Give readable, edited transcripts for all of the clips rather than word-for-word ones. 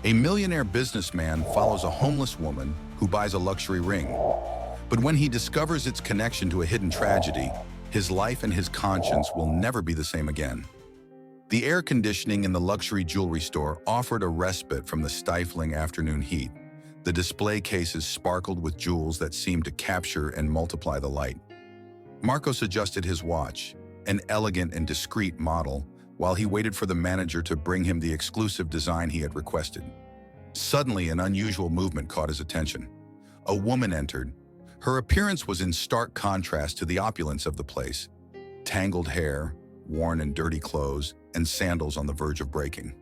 A millionaire businessman follows a homeless woman who buys a luxury ring. But when he discovers its connection to a hidden tragedy, his life and his conscience will never be the same again. The air conditioning in the luxury jewelry store offered a respite from the stifling afternoon heat. The display cases sparkled with jewels that seemed to capture and multiply the light. Marcos adjusted his watch, an elegant and discreet model, while he waited for the manager to bring him the exclusive design he had requested. Suddenly, an unusual movement caught his attention. A woman entered. Her appearance was in stark contrast to the opulence of the place. Tangled hair, worn and dirty clothes, and sandals on the verge of breaking.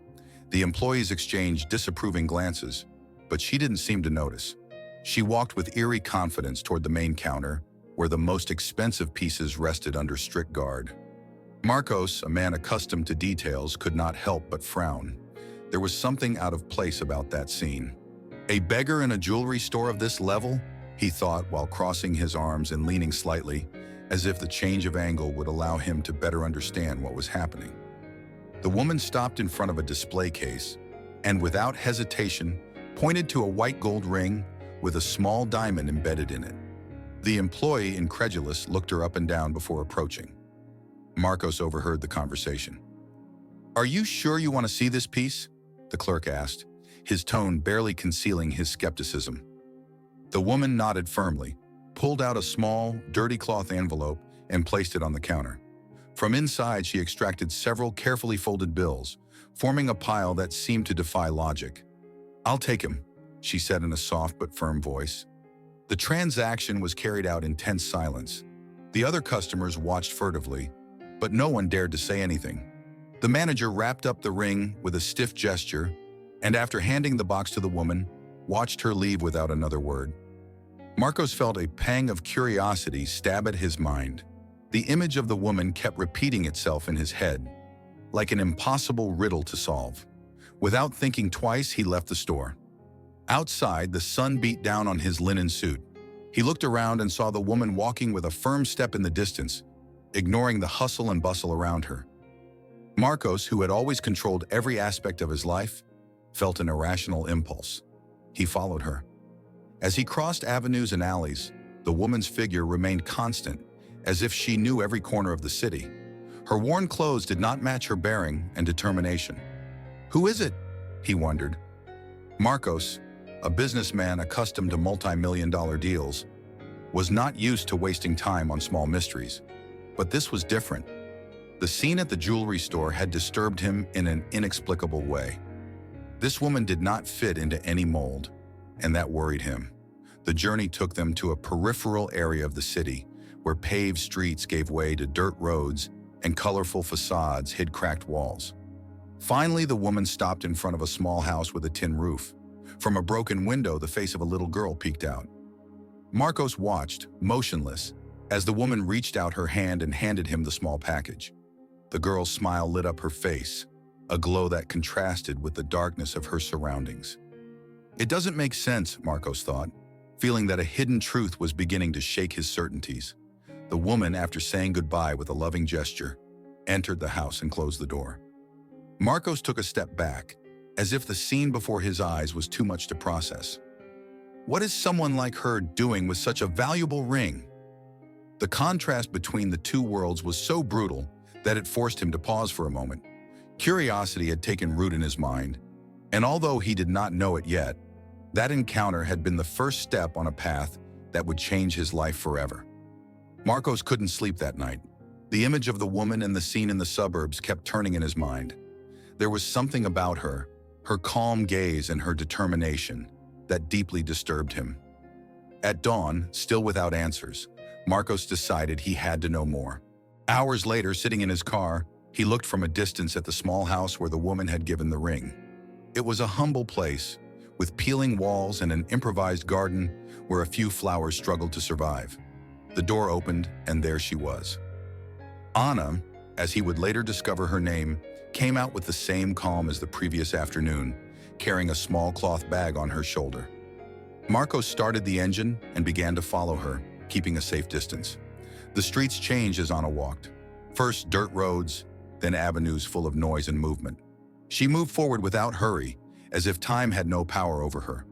The employees exchanged disapproving glances, but she didn't seem to notice. She walked with eerie confidence toward the main counter, where the most expensive pieces rested under strict guard. Marcos, a man accustomed to details, could not help but frown. There was something out of place about that scene. A beggar in a jewelry store of this level? He thought while crossing his arms and leaning slightly, as if the change of angle would allow him to better understand what was happening. The woman stopped in front of a display case and, without hesitation, pointed to a white gold ring with a small diamond embedded in it. The employee, incredulous, looked her up and down before approaching. Marcos overheard the conversation. "Are you sure you want to see this piece?" the clerk asked, his tone barely concealing his skepticism. The woman nodded firmly, pulled out a small, dirty cloth envelope, and placed it on the counter. From inside, she extracted several carefully folded bills, forming a pile that seemed to defy logic. "I'll take him," she said in a soft but firm voice. The transaction was carried out in tense silence. The other customers watched furtively, but no one dared to say anything. The manager wrapped up the ring with a stiff gesture, and after handing the box to the woman, watched her leave without another word. Marcos felt a pang of curiosity stab at his mind. The image of the woman kept repeating itself in his head, like an impossible riddle to solve. Without thinking twice, he left the store. Outside, the sun beat down on his linen suit. He looked around and saw the woman walking with a firm step in the distance, ignoring the hustle and bustle around her. Marcos, who had always controlled every aspect of his life, felt an irrational impulse. He followed her. As he crossed avenues and alleys, the woman's figure remained constant, as if she knew every corner of the city. Her worn clothes did not match her bearing and determination. "Who is it?" he wondered. Marcos, a businessman accustomed to multi-million-dollar deals, was not used to wasting time on small mysteries. But this was different. The scene at the jewelry store had disturbed him in an inexplicable way. This woman did not fit into any mold, and that worried him. The journey took them to a peripheral area of the city, where paved streets gave way to dirt roads and colorful facades hid cracked walls. Finally, the woman stopped in front of a small house with a tin roof. From a broken window, the face of a little girl peeked out. Marcos watched, motionless, as the woman reached out her hand and handed him the small package. The girl's smile lit up her face, a glow that contrasted with the darkness of her surroundings. It doesn't make sense, Marcos thought, feeling that a hidden truth was beginning to shake his certainties. The woman, after saying goodbye with a loving gesture, entered the house and closed the door. Marcos took a step back, as if the scene before his eyes was too much to process. What is someone like her doing with such a valuable ring? The contrast between the two worlds was so brutal that it forced him to pause for a moment. Curiosity had taken root in his mind, and although he did not know it yet, that encounter had been the first step on a path that would change his life forever. Marcos couldn't sleep that night. The image of the woman and the scene in the suburbs kept turning in his mind. There was something about her calm gaze and her determination, that deeply disturbed him. At dawn, still without answers, Marcos decided he had to know more. Hours later, sitting in his car, he looked from a distance at the small house where the woman had given the ring. It was a humble place, with peeling walls and an improvised garden where a few flowers struggled to survive. The door opened, and there she was. Anna, as he would later discover her name, came out with the same calm as the previous afternoon, carrying a small cloth bag on her shoulder. Marcos started the engine and began to follow her, keeping a safe distance. The streets changed as Anna walked. First dirt roads, then avenues full of noise and movement. She moved forward without hurry, as if time had no power over her.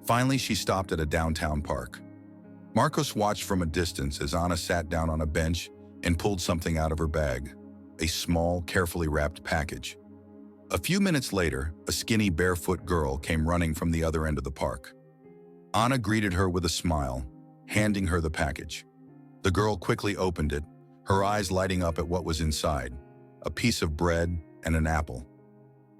Finally, she stopped at a downtown park. Marcos watched from a distance as Anna sat down on a bench and pulled something out of her bag, a small, carefully wrapped package. A few minutes later, a skinny, barefoot girl came running from the other end of the park. Anna greeted her with a smile, handing her the package. The girl quickly opened it, her eyes lighting up at what was inside, a piece of bread and an apple.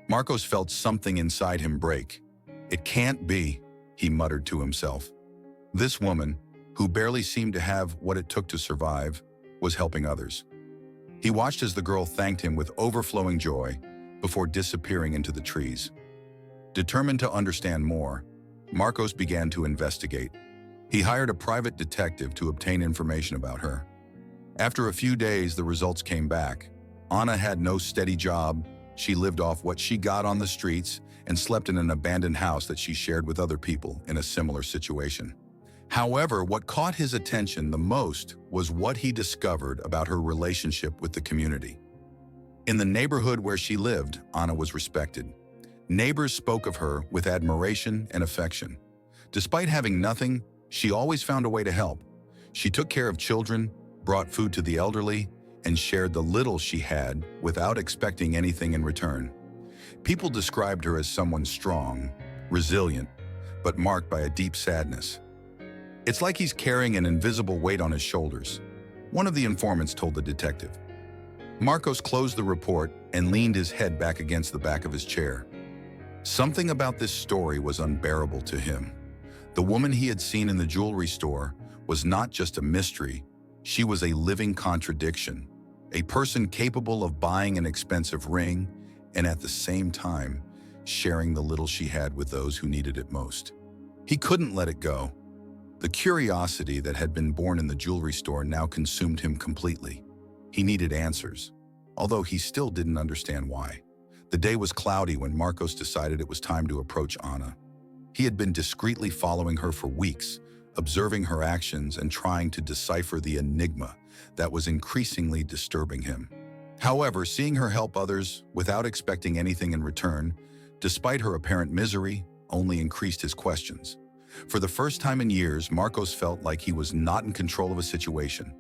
Marcos felt something inside him break. "It can't be," he muttered to himself. This woman, who barely seemed to have what it took to survive, was helping others. He watched as the girl thanked him with overflowing joy before disappearing into the trees. Determined to understand more, Marcos began to investigate. He hired a private detective to obtain information about her. After a few days, the results came back. Anna had no steady job. She lived off what she got on the streets and slept in an abandoned house that she shared with other people in a similar situation. However, what caught his attention the most was what he discovered about her relationship with the community. In the neighborhood where she lived, Anna was respected. Neighbors spoke of her with admiration and affection. Despite having nothing, she always found a way to help. She took care of children, brought food to the elderly, and shared the little she had without expecting anything in return. People described her as someone strong, resilient, but marked by a deep sadness. "It's like he's carrying an invisible weight on his shoulders," one of the informants told the detective. Marcos closed the report and leaned his head back against the back of his chair. Something about this story was unbearable to him. The woman he had seen in the jewelry store was not just a mystery, she was a living contradiction, a person capable of buying an expensive ring and at the same time sharing the little she had with those who needed it most. He couldn't let it go. The curiosity that had been born in the jewelry store now consumed him completely. He needed answers, although he still didn't understand why. The day was cloudy when Marcos decided it was time to approach Anna. He had been discreetly following her for weeks, observing her actions and trying to decipher the enigma that was increasingly disturbing him. However, seeing her help others without expecting anything in return, despite her apparent misery, only increased his questions. For the first time in years, Marcos felt like he was not in control of a situation.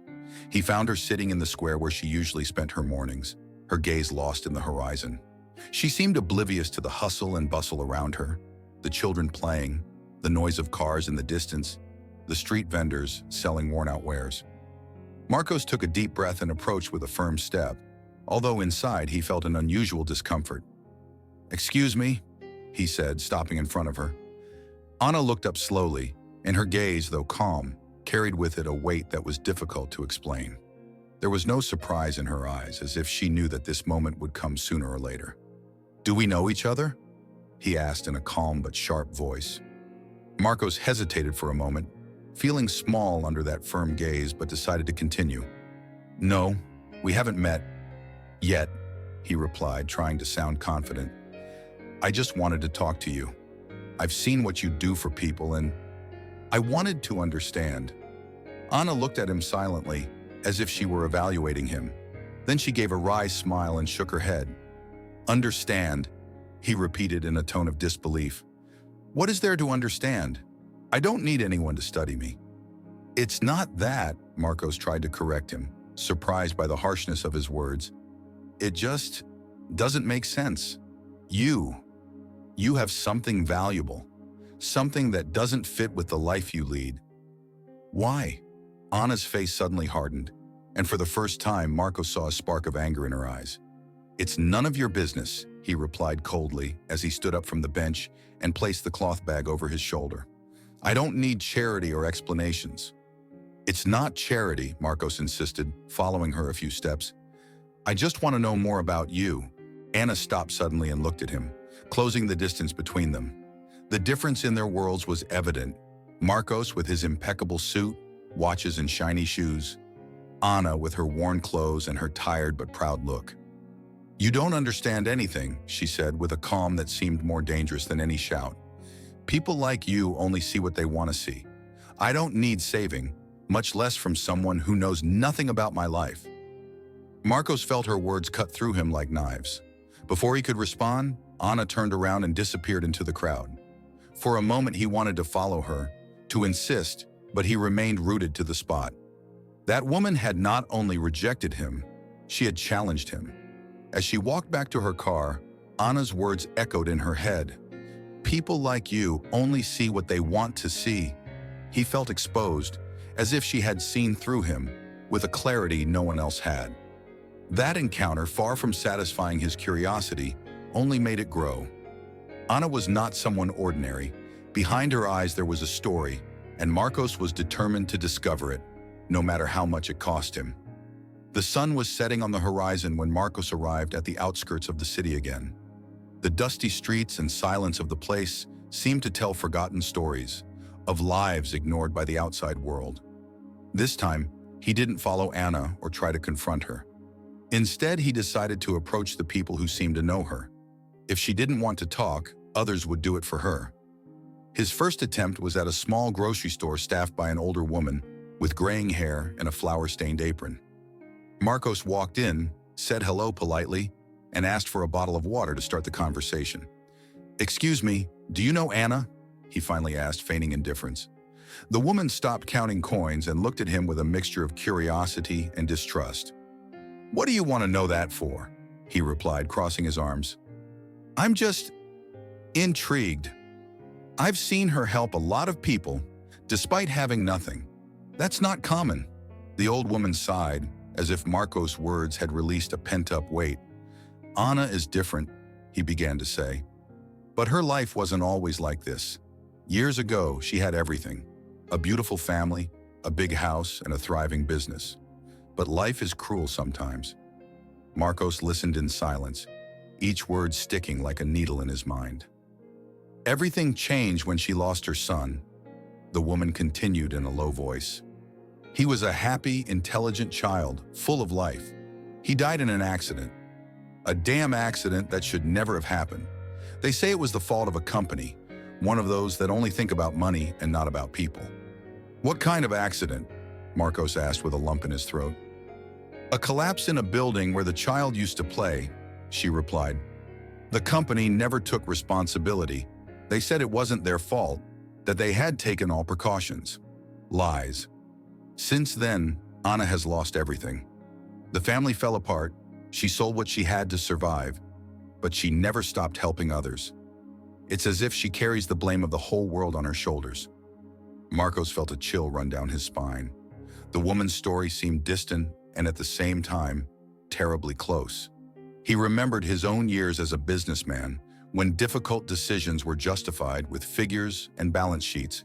He found her sitting in the square where she usually spent her mornings, her gaze lost in the horizon. She seemed oblivious to the hustle and bustle around her, the children playing, the noise of cars in the distance, the street vendors selling worn-out wares. Marcos took a deep breath and approached with a firm step, although inside he felt an unusual discomfort. "Excuse me," he said, stopping in front of her. Anna looked up slowly, and her gaze, though calm, carried with it a weight that was difficult to explain. There was no surprise in her eyes, as if she knew that this moment would come sooner or later. "Do we know each other?" he asked in a calm but sharp voice. Marcos hesitated for a moment, feeling small under that firm gaze, but decided to continue. "No, we haven't met yet," he replied, trying to sound confident. "I just wanted to talk to you. I've seen what you do for people, and I wanted to understand." Anna looked at him silently, as if she were evaluating him. Then she gave a wry smile and shook her head. "Understand," he repeated in a tone of disbelief. "What is there to understand? I don't need anyone to study me." "It's not that," Marcos tried to correct him, surprised by the harshness of his words. "It just doesn't make sense. You have something valuable, something that doesn't fit with the life you lead." "Why?" Anna's face suddenly hardened, and for the first time, Marcos saw a spark of anger in her eyes. "It's none of your business," he replied coldly as he stood up from the bench and placed the cloth bag over his shoulder. "I don't need charity or explanations." "It's not charity," Marcos insisted, following her a few steps. "I just want to know more about you." Anna stopped suddenly and looked at him, closing the distance between them. The difference in their worlds was evident. Marcos with his impeccable suit, watches and shiny shoes. Anna with her worn clothes and her tired but proud look. "You don't understand anything," she said with a calm that seemed more dangerous than any shout. "People like you only see what they want to see. I don't need saving, much less from someone who knows nothing about my life." Marcos felt her words cut through him like knives. Before he could respond, Anna turned around and disappeared into the crowd. For a moment he wanted to follow her, to insist, but he remained rooted to the spot. That woman had not only rejected him, she had challenged him. As she walked back to her car, Anna's words echoed in her head. People like you only see what they want to see. He felt exposed, as if she had seen through him, with a clarity no one else had. That encounter, far from satisfying his curiosity, only made it grow. Anna was not someone ordinary. Behind her eyes there was a story, and Marcos was determined to discover it, no matter how much it cost him. The sun was setting on the horizon when Marcos arrived at the outskirts of the city again. The dusty streets and silence of the place seemed to tell forgotten stories, of lives ignored by the outside world. This time, he didn't follow Anna or try to confront her. Instead, he decided to approach the people who seemed to know her. If she didn't want to talk, others would do it for her. His first attempt was at a small grocery store staffed by an older woman with graying hair and a flour-stained apron. Marcos walked in, said hello politely, and asked for a bottle of water to start the conversation. "Excuse me, do you know Anna?" he finally asked, feigning indifference. The woman stopped counting coins and looked at him with a mixture of curiosity and distrust. "What do you want to know that for?" he replied, crossing his arms. "I'm just intrigued. I've seen her help a lot of people, despite having nothing. That's not common." The old woman sighed, as if Marcos' words had released a pent-up weight. "Anna is different," he began to say. "But her life wasn't always like this. Years ago, she had everything. A beautiful family, a big house, and a thriving business. But life is cruel sometimes." Marcos listened in silence, each word sticking like a needle in his mind. "Everything changed when she lost her son," the woman continued in a low voice. "He was a happy, intelligent child, full of life. He died in an accident. A damn accident that should never have happened. They say it was the fault of a company, one of those that only think about money and not about people." "What kind of accident?" Marcos asked with a lump in his throat. "A collapse in a building where the child used to play," she replied. "The company never took responsibility. They said it wasn't their fault, that they had taken all precautions." Lies. Since then, Anna has lost everything. The family fell apart, she sold what she had to survive, but she never stopped helping others. It's as if she carries the blame of the whole world on her shoulders. Marcos felt a chill run down his spine. The woman's story seemed distant and at the same time, terribly close. He remembered his own years as a businessman, when difficult decisions were justified with figures and balance sheets.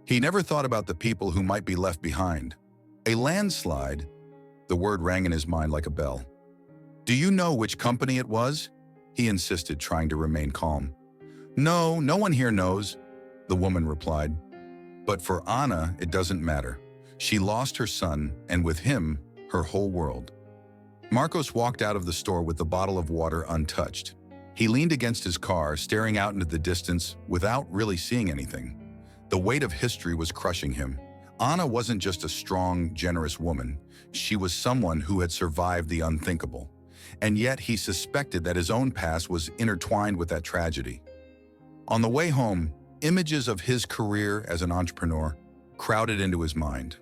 He never thought about the people who might be left behind. A landslide, the word rang in his mind like a bell. "Do you know which company it was?" he insisted, trying to remain calm. "No, no one here knows," the woman replied. "But for Anna, it doesn't matter. She lost her son, and with him, her whole world." Marcos walked out of the store with the bottle of water untouched. He leaned against his car, staring out into the distance without really seeing anything. The weight of history was crushing him. Anna wasn't just a strong, generous woman. She was someone who had survived the unthinkable. And yet he suspected that his own past was intertwined with that tragedy. On the way home, images of his career as an entrepreneur crowded into his mind.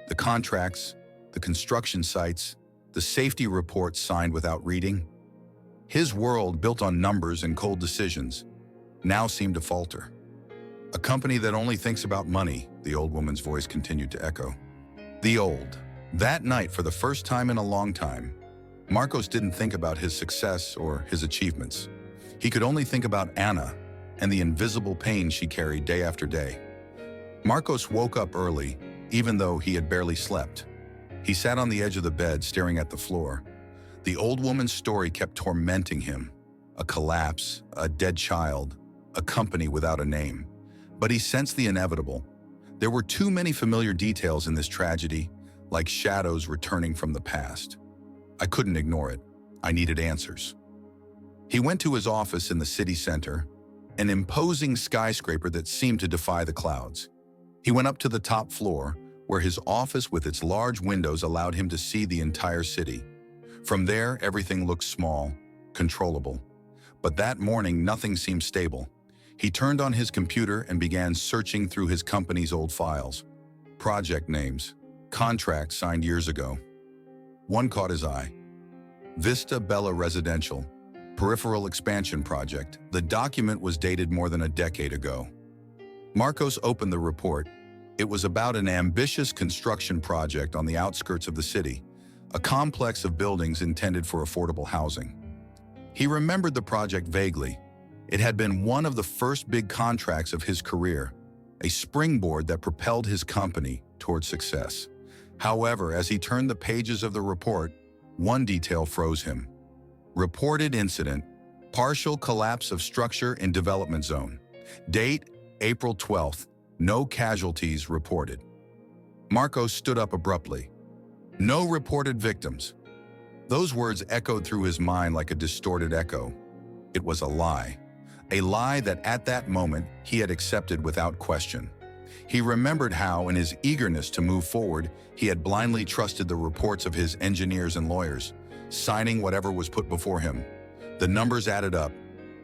The contracts, the construction sites, the safety reports signed without reading. His world, built on numbers and cold decisions, now seemed to falter. "A company that only thinks about money," the old woman's voice continued to echo. That night, for the first time in a long time, Marcos didn't think about his success or his achievements. He could only think about Anna and the invisible pain she carried day after day. Marcos woke up early, even though he had barely slept. He sat on the edge of the bed, staring at the floor. The old woman's story kept tormenting him. A collapse, a dead child, a company without a name. But he sensed the inevitable. There were too many familiar details in this tragedy, like shadows returning from the past. I couldn't ignore it. I needed answers. He went to his office in the city center, an imposing skyscraper that seemed to defy the clouds. He went up to the top floor, where his office with its large windows allowed him to see the entire city. From there, everything looked small, controllable. But that morning, nothing seemed stable. He turned on his computer and began searching through his company's old files. Project names, contracts signed years ago. One caught his eye. Vista Bella Residential, Peripheral Expansion Project. The document was dated more than a decade ago. Marcos opened the report. It was about an ambitious construction project on the outskirts of the city, a complex of buildings intended for affordable housing. He remembered the project vaguely. It had been one of the first big contracts of his career, a springboard that propelled his company towards success. However, as he turned the pages of the report, one detail froze him. Reported incident, partial collapse of structure in development zone. Date, April 12th, no casualties reported. Marcos stood up abruptly. No reported victims. Those words echoed through his mind like a distorted echo. It was a lie that at that moment he had accepted without question. He remembered how, in his eagerness to move forward, he had blindly trusted the reports of his engineers and lawyers, signing whatever was put before him. The numbers added up.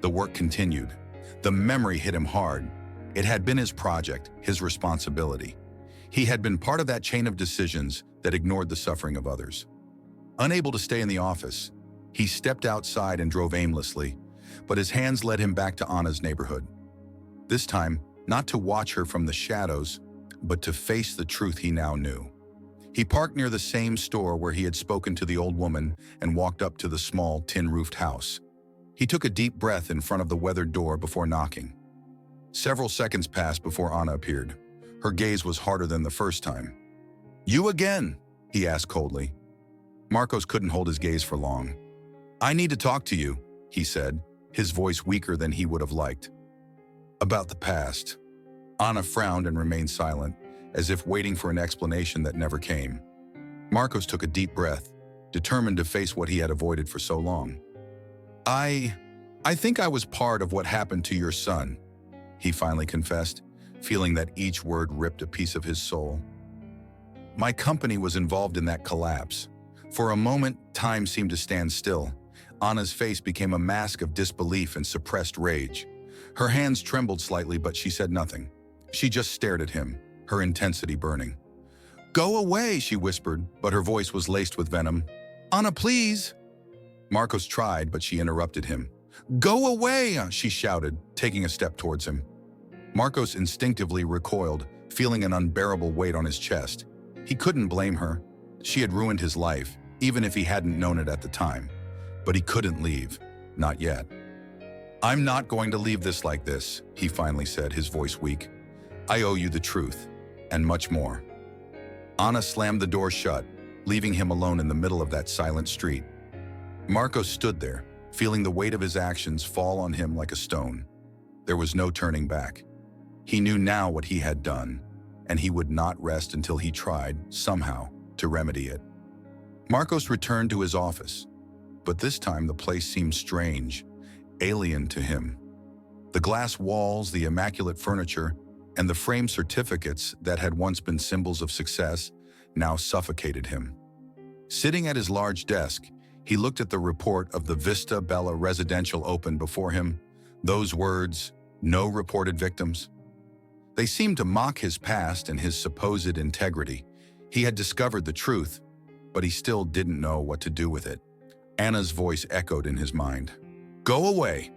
The work continued. The memory hit him hard. It had been his project, his responsibility. He had been part of that chain of decisions that ignored the suffering of others. Unable to stay in the office, he stepped outside and drove aimlessly, but his hands led him back to Anna's neighborhood. This time, not to watch her from the shadows, but to face the truth he now knew. He parked near the same store where he had spoken to the old woman and walked up to the small, tin-roofed house. He took a deep breath in front of the weathered door before knocking. Several seconds passed before Anna appeared. Her gaze was harder than the first time. "You again?" he asked coldly. Marcos couldn't hold his gaze for long. "I need to talk to you," he said, his voice weaker than he would have liked. "About the past." Anna frowned and remained silent, as if waiting for an explanation that never came. Marcos took a deep breath, determined to face what he had avoided for so long. I think I was part of what happened to your son," he finally confessed, feeling that each word ripped a piece of his soul. "My company was involved in that collapse." For a moment, time seemed to stand still. Anna's face became a mask of disbelief and suppressed rage. Her hands trembled slightly, but she said nothing. She just stared at him, her intensity burning. "Go away," she whispered, but her voice was laced with venom. "Anna, please." Marcos tried, but she interrupted him. "Go away," she shouted, taking a step towards him. Marcos instinctively recoiled, feeling an unbearable weight on his chest. He couldn't blame her. She had ruined his life, even if he hadn't known it at the time. But he couldn't leave. Not yet. "I'm not going to leave this like this," he finally said, his voice weak. "I owe you the truth, and much more." Anna slammed the door shut, leaving him alone in the middle of that silent street. Marcos stood there, feeling the weight of his actions fall on him like a stone. There was no turning back. He knew now what he had done, and he would not rest until he tried, somehow, to remedy it. Marcos returned to his office, but this time the place seemed strange, alien to him. The glass walls, the immaculate furniture, and the framed certificates that had once been symbols of success now suffocated him. Sitting at his large desk, he looked at the report of the Vista Bella Residential open before him. Those words, "No reported victims." They seemed to mock his past and his supposed integrity. He had discovered the truth, but he still didn't know what to do with it. Anna's voice echoed in his mind. "Go away."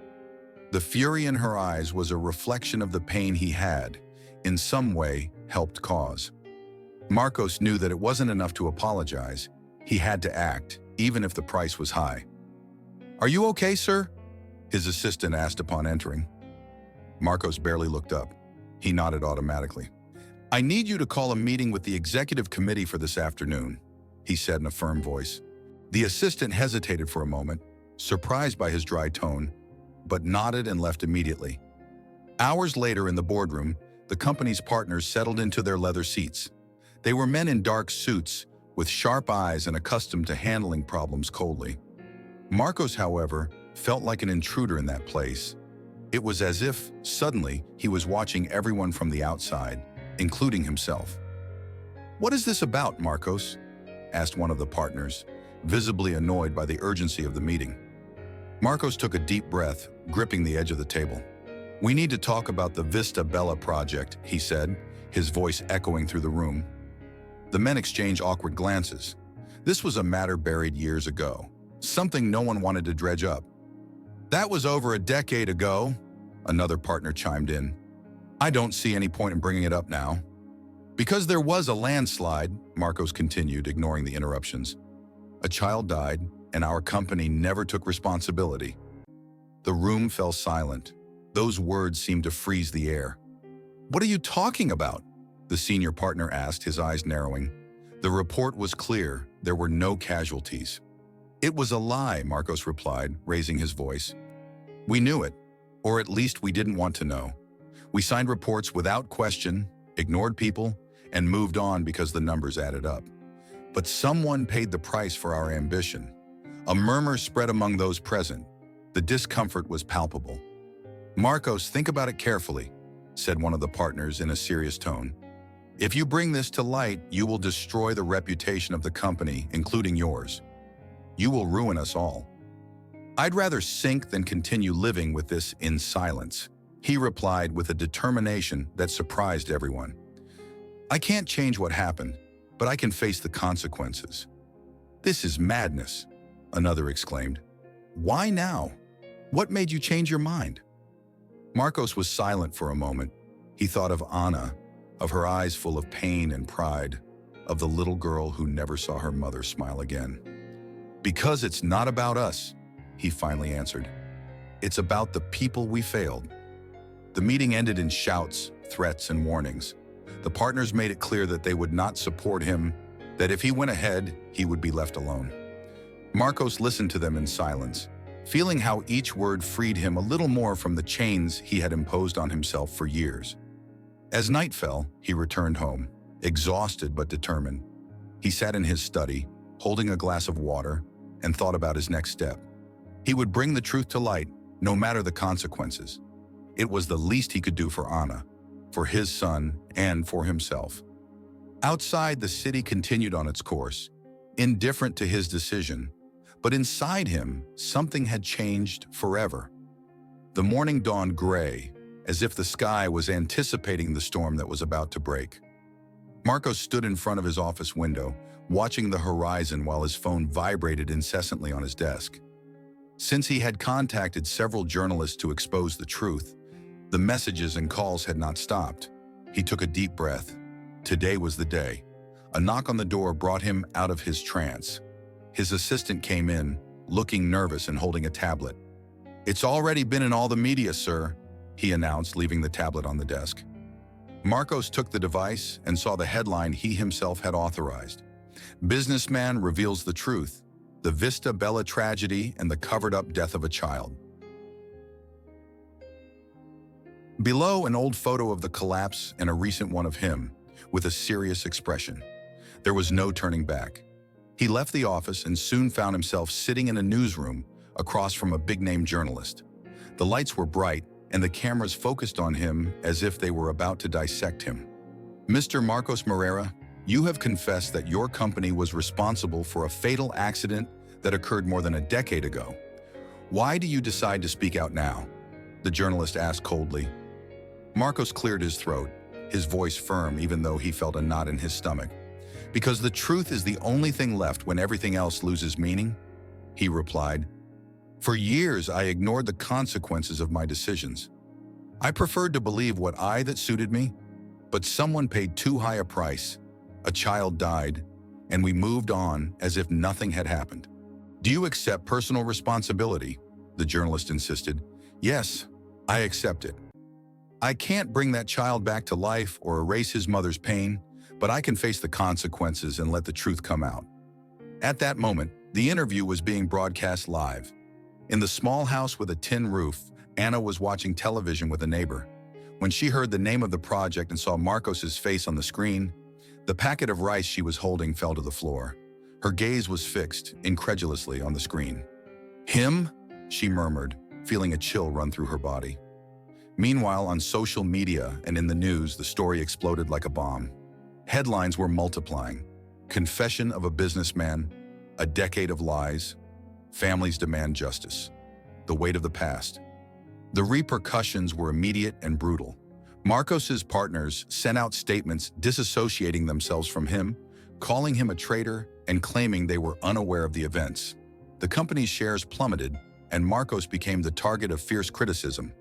The fury in her eyes was a reflection of the pain he had, in some way, helped cause. Marcos knew that it wasn't enough to apologize. He had to act, even if the price was high. "Are you okay, sir?" his assistant asked upon entering. Marcos barely looked up. He nodded automatically. "I need you to call a meeting with the executive committee for this afternoon," he said in a firm voice. The assistant hesitated for a moment, surprised by his dry tone, but nodded and left immediately. Hours later in the boardroom, the company's partners settled into their leather seats. They were men in dark suits, with sharp eyes and accustomed to handling problems coldly. Marcos, however, felt like an intruder in that place. It was as if, suddenly, he was watching everyone from the outside, including himself. "What is this about, Marcos?" asked one of the partners, visibly annoyed by the urgency of the meeting. Marcos took a deep breath, gripping the edge of the table. "We need to talk about the Vista Bella project," he said, his voice echoing through the room. The men exchanged awkward glances. This was a matter buried years ago, something no one wanted to dredge up. "That was over a decade ago," another partner chimed in. "I don't see any point in bringing it up now." "Because there was a landslide," Marcos continued, ignoring the interruptions. "A child died, and our company never took responsibility." The room fell silent. Those words seemed to freeze the air. "What are you talking about?" the senior partner asked, his eyes narrowing. The report was clear. There were no casualties. "It was a lie," Marcos replied, raising his voice. "We knew it, or at least we didn't want to know. We signed reports without question, ignored people, and moved on because the numbers added up. But someone paid the price for our ambition." A murmur spread among those present. The discomfort was palpable. "Marcos, think about it carefully," said one of the partners in a serious tone. "If you bring this to light, you will destroy the reputation of the company, including yours. You will ruin us all." "I'd rather sink than continue living with this in silence," he replied with a determination that surprised everyone. "I can't change what happened, but I can face the consequences." "This is madness," another exclaimed. "Why now? What made you change your mind?" Marcos was silent for a moment. He thought of Anna, of her eyes full of pain and pride, of the little girl who never saw her mother smile again. "Because it's not about us," he finally answered. "It's about the people we failed." The meeting ended in shouts, threats, and warnings. The partners made it clear that they would not support him, that if he went ahead, he would be left alone. Marcos listened to them in silence, feeling how each word freed him a little more from the chains he had imposed on himself for years. As night fell, he returned home, exhausted but determined. He sat in his study, holding a glass of water, and thought about his next step. He would bring the truth to light, no matter the consequences. It was the least he could do for Anna, for his son, and for himself. Outside, the city continued on its course, indifferent to his decision. But inside him, something had changed forever. The morning dawned gray, as if the sky was anticipating the storm that was about to break. Marcos stood in front of his office window, watching the horizon while his phone vibrated incessantly on his desk. Since he had contacted several journalists to expose the truth, the messages and calls had not stopped. He took a deep breath. Today was the day. A knock on the door brought him out of his trance. His assistant came in, looking nervous and holding a tablet. "It's already been in all the media, sir," he announced, leaving the tablet on the desk. Marcos took the device and saw the headline he himself had authorized. "Businessman reveals the truth. The Vista Bella tragedy and the covered-up death of a child." Below, an old photo of the collapse and a recent one of him, with a serious expression. There was no turning back. He left the office and soon found himself sitting in a newsroom across from a big-name journalist. The lights were bright, and the cameras focused on him as if they were about to dissect him. "Mr. Marcos Moreira, you have confessed that your company was responsible for a fatal accident that occurred more than a decade ago. Why do you decide to speak out now?" the journalist asked coldly. Marcos cleared his throat, his voice firm even though he felt a knot in his stomach. "Because the truth is the only thing left when everything else loses meaning," he replied. "For years, I ignored the consequences of my decisions. I preferred to believe what that suited me, but someone paid too high a price. A child died, and we moved on as if nothing had happened." "Do you accept personal responsibility?" the journalist insisted. "Yes, I accept it. I can't bring that child back to life or erase his mother's pain, but I can face the consequences and let the truth come out." At that moment, the interview was being broadcast live. In the small house with a tin roof, Anna was watching television with a neighbor. When she heard the name of the project and saw Marcos's face on the screen, the packet of rice she was holding fell to the floor. Her gaze was fixed, incredulously, on the screen. "Him?" she murmured, feeling a chill run through her body. Meanwhile, on social media and in the news, the story exploded like a bomb. Headlines were multiplying. "Confession of a businessman," "A decade of lies," "Families demand justice." the weight of the past. The repercussions were immediate and brutal. Marcos's partners sent out statements disassociating themselves from him, calling him a traitor and claiming they were unaware of the events. The company's shares plummeted, and Marcos became the target of fierce criticism.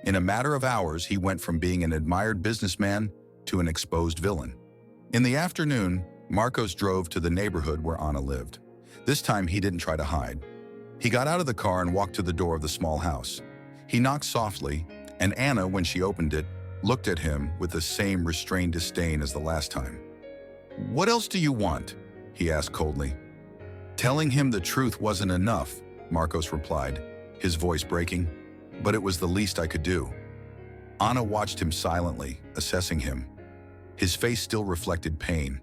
In a matter of hours, he went from being an admired businessman to an exposed villain. In the afternoon, Marcos drove to the neighborhood where Anna lived. This time, he didn't try to hide. He got out of the car and walked to the door of the small house. He knocked softly, and Anna, when she opened it, looked at him with the same restrained disdain as the last time. "What else do you want?" he asked coldly. Telling him the truth wasn't enough, Marcos replied, his voice breaking, but it was the least I could do. Anna watched him silently, assessing him. His face still reflected pain,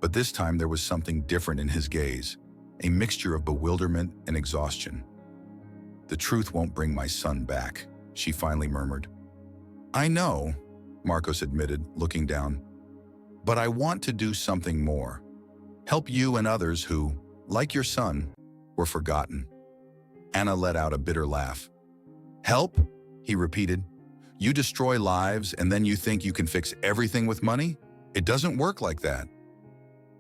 but this time there was something different in his gaze, a mixture of bewilderment and exhaustion. "The truth won't bring my son back," she finally murmured. "I know," Marcos admitted, looking down, "but I want to do something more. Help you and others who, like your son, were forgotten." Anna let out a bitter laugh. "Help?" he repeated. "You destroy lives and then you think you can fix everything with money? It doesn't work like that."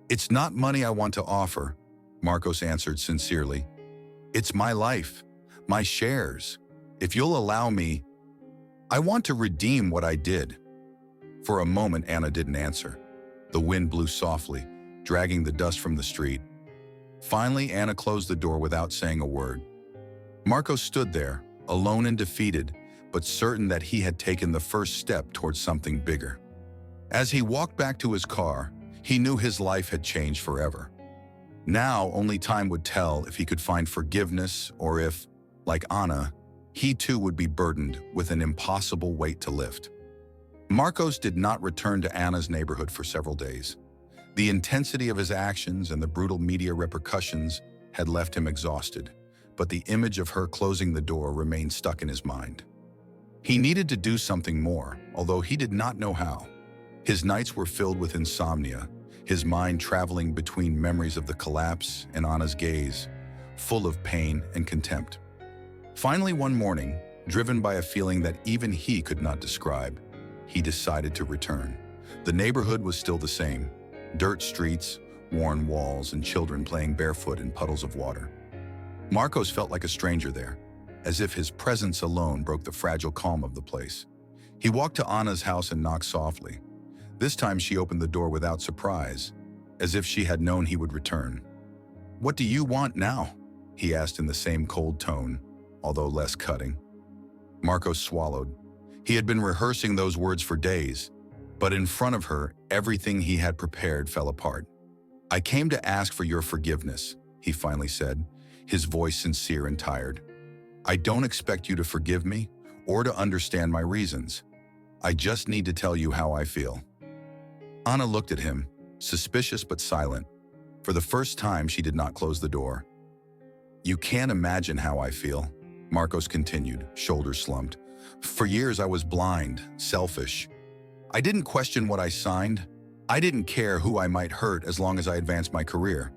"It's not money I want to offer," Marcos answered sincerely. "It's my life, my shares. If you'll allow me, I want to redeem what I did." For a moment, Anna didn't answer. The wind blew softly, dragging the dust from the street. Finally, Anna closed the door without saying a word. Marcos stood there, alone and defeated, but certain that he had taken the first step towards something bigger. As he walked back to his car, he knew his life had changed forever. Now, only time would tell if he could find forgiveness or if, like Anna, he too would be burdened with an impossible weight to lift. Marcos did not return to Anna's neighborhood for several days. The intensity of his actions and the brutal media repercussions had left him exhausted, but the image of her closing the door remained stuck in his mind. He needed to do something more, although he did not know how. His nights were filled with insomnia, his mind traveling between memories of the collapse and Anna's gaze, full of pain and contempt. Finally, one morning, driven by a feeling that even he could not describe, he decided to return. The neighborhood was still the same: dirt streets, worn walls, and children playing barefoot in puddles of water. Marcos felt like a stranger there, as if his presence alone broke the fragile calm of the place. He walked to Anna's house and knocked softly. This time she opened the door without surprise, as if she had known he would return. "What do you want now?" he asked in the same cold tone, although less cutting. Marcos swallowed. He had been rehearsing those words for days, but in front of her, everything he had prepared fell apart. "I came to ask for your forgiveness," he finally said, his voice sincere and tired. "I don't expect you to forgive me or to understand my reasons. I just need to tell you how I feel." Anna looked at him, suspicious but silent. For the first time, she did not close the door. "You can't imagine how I feel," Marcos continued, shoulders slumped. "For years I was blind, selfish. I didn't question what I signed. I didn't care who I might hurt as long as I advanced my career.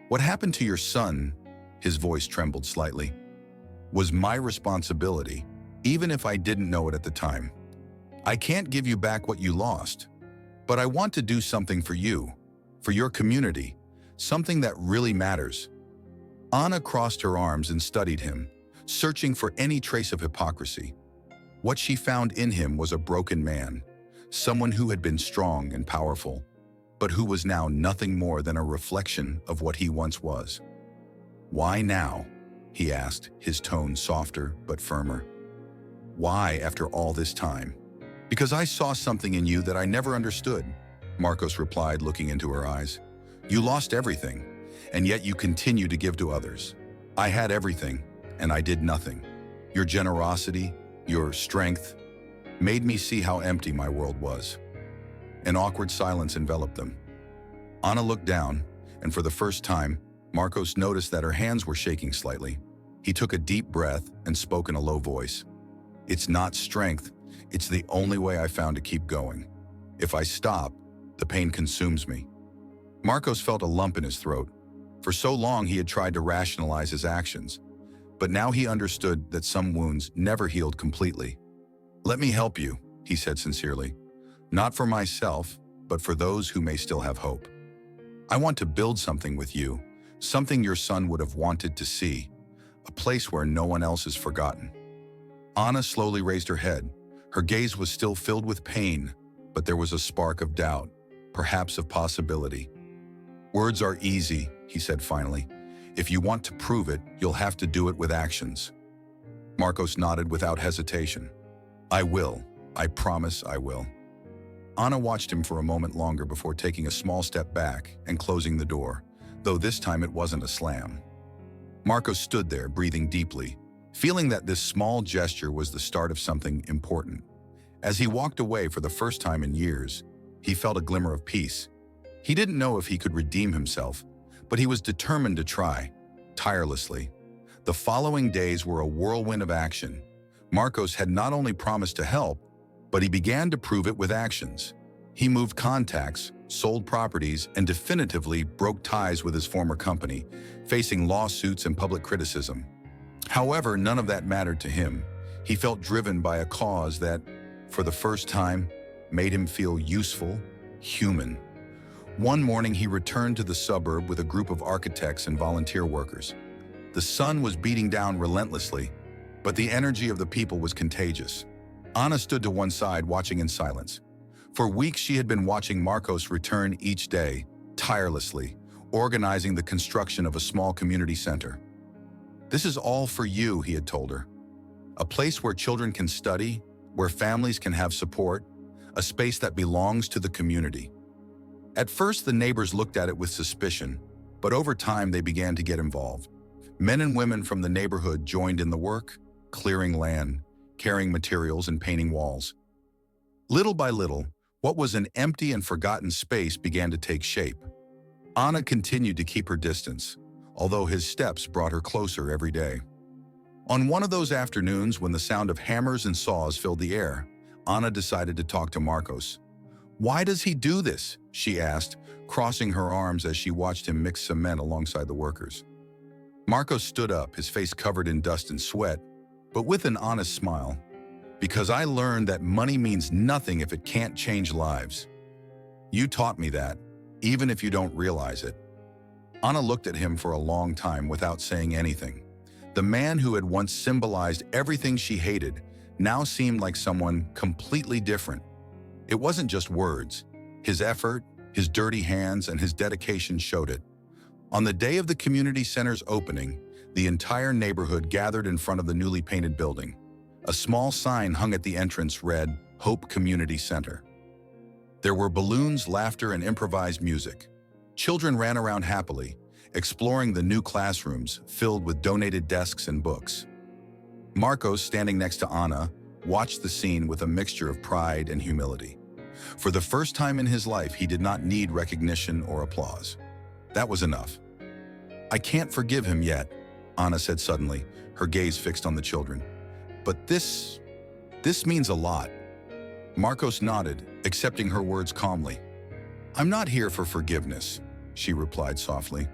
What happened to your son," his voice trembled slightly, "was my responsibility, even if I didn't know it at the time. I can't give you back what you lost, but I want to do something for you, for your community, something that really matters." Anna crossed her arms and studied him, searching for any trace of hypocrisy. What she found in him was a broken man, someone who had been strong and powerful, but who was now nothing more than a reflection of what he once was. "Why now?" he asked, his tone softer but firmer. "Why after all this time?" "Because I saw something in you that I never understood," Marcos replied, looking into her eyes. "You lost everything, and yet you continue to give to others. I had everything, and I did nothing. Your generosity, your strength, made me see how empty my world was." An awkward silence enveloped them. Anna looked down, and for the first time, Marcos noticed that her hands were shaking slightly. He took a deep breath and spoke in a low voice. "It's not strength. It's the only way I found to keep going. If I stop, the pain consumes me." Marcos felt a lump in his throat. For so long he had tried to rationalize his actions, But now he understood that some wounds never healed completely. "Let me help you," he said sincerely. "Not for myself, but for those who may still have hope. I want to build something with you, something your son would have wanted to see, a place where no one else is forgotten." Anna slowly raised her head. Her gaze was still filled with pain, but there was a spark of doubt, perhaps of possibility. "Words are easy," he said finally. "If you want to prove it, you'll have to do it with actions." Marcos nodded without hesitation. "I will. I promise I will." Anna watched him for a moment longer before taking a small step back and closing the door, though this time it wasn't a slam. Marcos stood there, breathing deeply, feeling that this small gesture was the start of something important. As he walked away for the first time in years, he felt a glimmer of peace. He didn't know if he could redeem himself, but he was determined to try, tirelessly. The following days were a whirlwind of action. Marcos had not only promised to help, but he began to prove it with actions. He moved contacts, sold properties, and definitively broke ties with his former company, facing lawsuits and public criticism. However, none of that mattered to him. He felt driven by a cause that, for the first time, made him feel useful, human. One morning, he returned to the suburb with a group of architects and volunteer workers. The sun was beating down relentlessly, but the energy of the people was contagious. Anna stood to one side, watching in silence. For weeks, she had been watching Marcos return each day, tirelessly, organizing the construction of a small community center. "This is all for you," he had told her. "A place where children can study, where families can have support, a space that belongs to the community." At first, the neighbors looked at it with suspicion, but over time they began to get involved. Men and women from the neighborhood joined in the work, clearing land, carrying materials, and painting walls. Little by little, what was an empty and forgotten space began to take shape. Anna continued to keep her distance, although his steps brought her closer every day. On one of those afternoons when the sound of hammers and saws filled the air, Anna decided to talk to Marcos. "Why does he do this?" she asked, crossing her arms as she watched him mix cement alongside the workers. Marcos stood up, his face covered in dust and sweat, but with an honest smile. "Because I learned that money means nothing if it can't change lives. You taught me that, even if you don't realize it." Anna looked at him for a long time without saying anything. The man who had once symbolized everything she hated now seemed like someone completely different. It wasn't just words. His effort, his dirty hands, and his dedication showed it. On the day of the community center's opening, the entire neighborhood gathered in front of the newly painted building. A small sign hung at the entrance read, "Hope Community Center." There were balloons, laughter, and improvised music. Children ran around happily, exploring the new classrooms filled with donated desks and books. Marcos, standing next to Anna, watched the scene with a mixture of pride and humility. For the first time in his life, he did not need recognition or applause. That was enough. "I can't forgive him yet," Anna said suddenly, her gaze fixed on the children. "But this means a lot." Marcos nodded, accepting her words calmly. "I'm not here for forgiveness," she replied softly.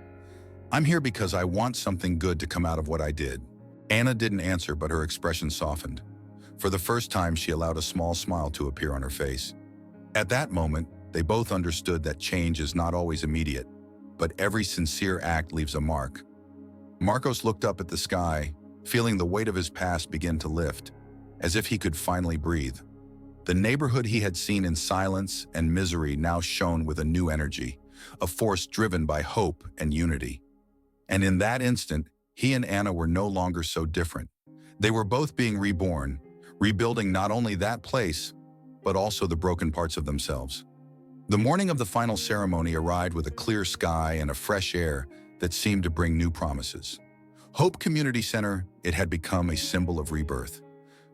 "I'm here because I want something good to come out of what I did." Anna didn't answer, but her expression softened. For the first time, she allowed a small smile to appear on her face. At that moment, they both understood that change is not always immediate, but every sincere act leaves a mark. Marcos looked up at the sky, feeling the weight of his past begin to lift, as if he could finally breathe. The neighborhood he had seen in silence and misery now shone with a new energy, a force driven by hope and unity. And in that instant, he and Anna were no longer so different. They were both being reborn, rebuilding not only that place, but also the broken parts of themselves. The morning of the final ceremony arrived with a clear sky and a fresh air that seemed to bring new promises. Hope Community Center, it had become a symbol of rebirth,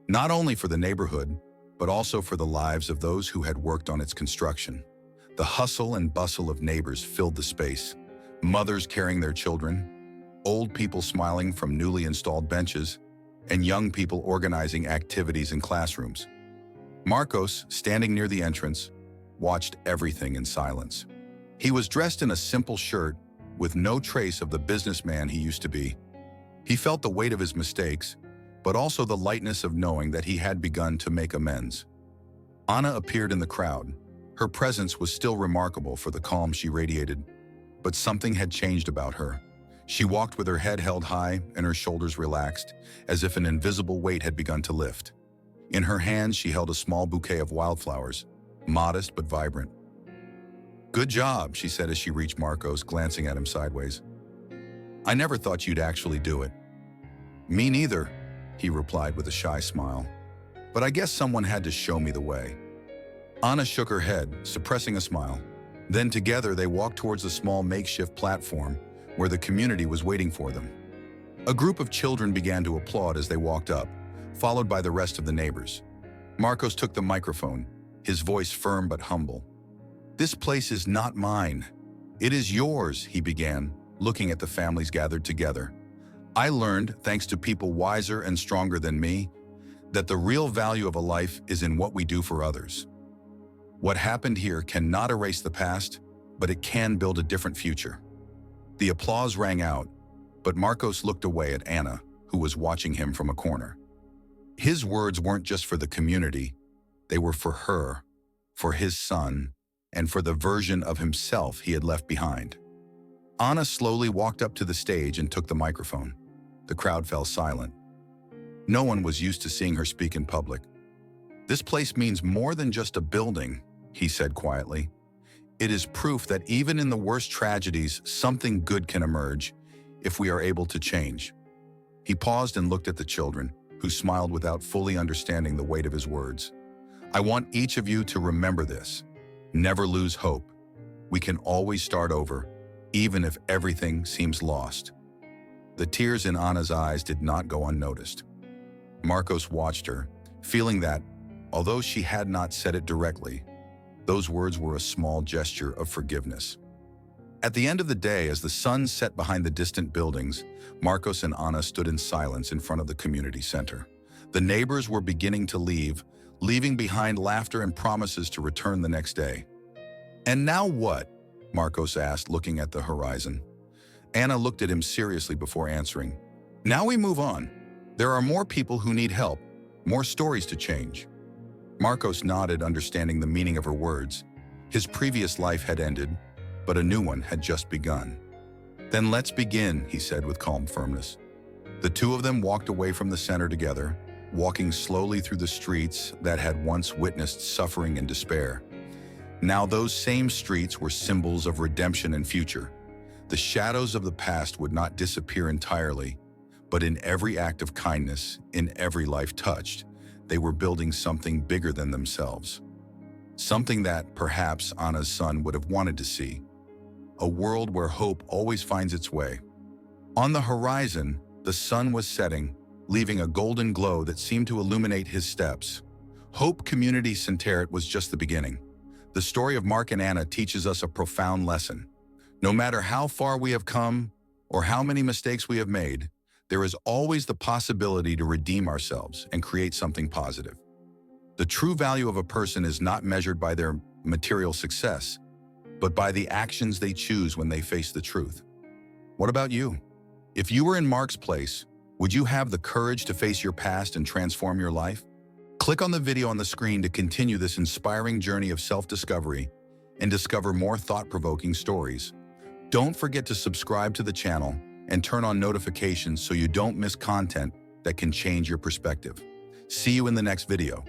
not only for the neighborhood, but also for the lives of those who had worked on its construction. The hustle and bustle of neighbors filled the space, mothers carrying their children, old people smiling from newly installed benches, and young people organizing activities in classrooms. Marcos, standing near the entrance, watched everything in silence. He was dressed in a simple shirt with no trace of the businessman he used to be. He felt the weight of his mistakes, but also the lightness of knowing that he had begun to make amends. Anna appeared in the crowd. Her presence was still remarkable for the calm she radiated, but something had changed about her. She walked with her head held high and her shoulders relaxed, as if an invisible weight had begun to lift. In her hands, she held a small bouquet of wildflowers, modest but vibrant. "Good job," she said as she reached Marcos, glancing at him sideways. "I never thought you'd actually do it." "Me neither," he replied with a shy smile. "But I guess someone had to show me the way." Anna shook her head, suppressing a smile. Then together they walked towards a small makeshift platform where the community was waiting for them. A group of children began to applaud as they walked up, followed by the rest of the neighbors. Marcos took the microphone, his voice firm but humble. "This place is not mine. It is yours," he began, looking at the families gathered together. "I learned, thanks to people wiser and stronger than me, that the real value of a life is in what we do for others. What happened here cannot erase the past, but it can build a different future." The applause rang out, but Marcos looked away at Anna, who was watching him from a corner. His words weren't just for the community, they were for her, for his son, and for the version of himself he had left behind. Anna slowly walked up to the stage and took the microphone. The crowd fell silent. No one was used to seeing her speak in public. "This place means more than just a building," he said quietly. "It is proof that even in the worst tragedies, something good can emerge if we are able to change." He paused and looked at the children, who smiled without fully understanding the weight of his words. "I want each of you to remember this. Never lose hope. We can always start over, even if everything seems lost." The tears in Anna's eyes did not go unnoticed. Marcos watched her, feeling that, although she had not said it directly, those words were a small gesture of forgiveness. At the end of the day, as the sun set behind the distant buildings, Marcos and Anna stood in silence in front of the community center. The neighbors were beginning to leave, leaving behind laughter and promises to return the next day. "And now what?" Marcos asked, looking at the horizon. Anna looked at him seriously before answering. "Now we move on. There are more people who need help, more stories to change." Marcos nodded, understanding the meaning of her words. His previous life had ended, but a new one had just begun. "Then let's begin," he said with calm firmness. The two of them walked away from the center together, walking slowly through the streets that had once witnessed suffering and despair. Now those same streets were symbols of redemption and future. The shadows of the past would not disappear entirely, but in every act of kindness, in every life touched, they were building something bigger than themselves. Something that, perhaps, Anna's son would have wanted to see. A world where hope always finds its way. On the horizon, the sun was setting, leaving a golden glow that seemed to illuminate his steps. Hope Community Center was just the beginning. The story of Mark and Anna teaches us a profound lesson. No matter how far we have come, or how many mistakes we have made, there is always the possibility to redeem ourselves and create something positive. The true value of a person is not measured by their material success, but by the actions they choose when they face the truth. What about you? If you were in Mark's place, would you have the courage to face your past and transform your life? Click on the video on the screen to continue this inspiring journey of self-discovery and discover more thought-provoking stories. Don't forget to subscribe to the channel and turn on notifications so you don't miss content that can change your perspective. See you in the next video.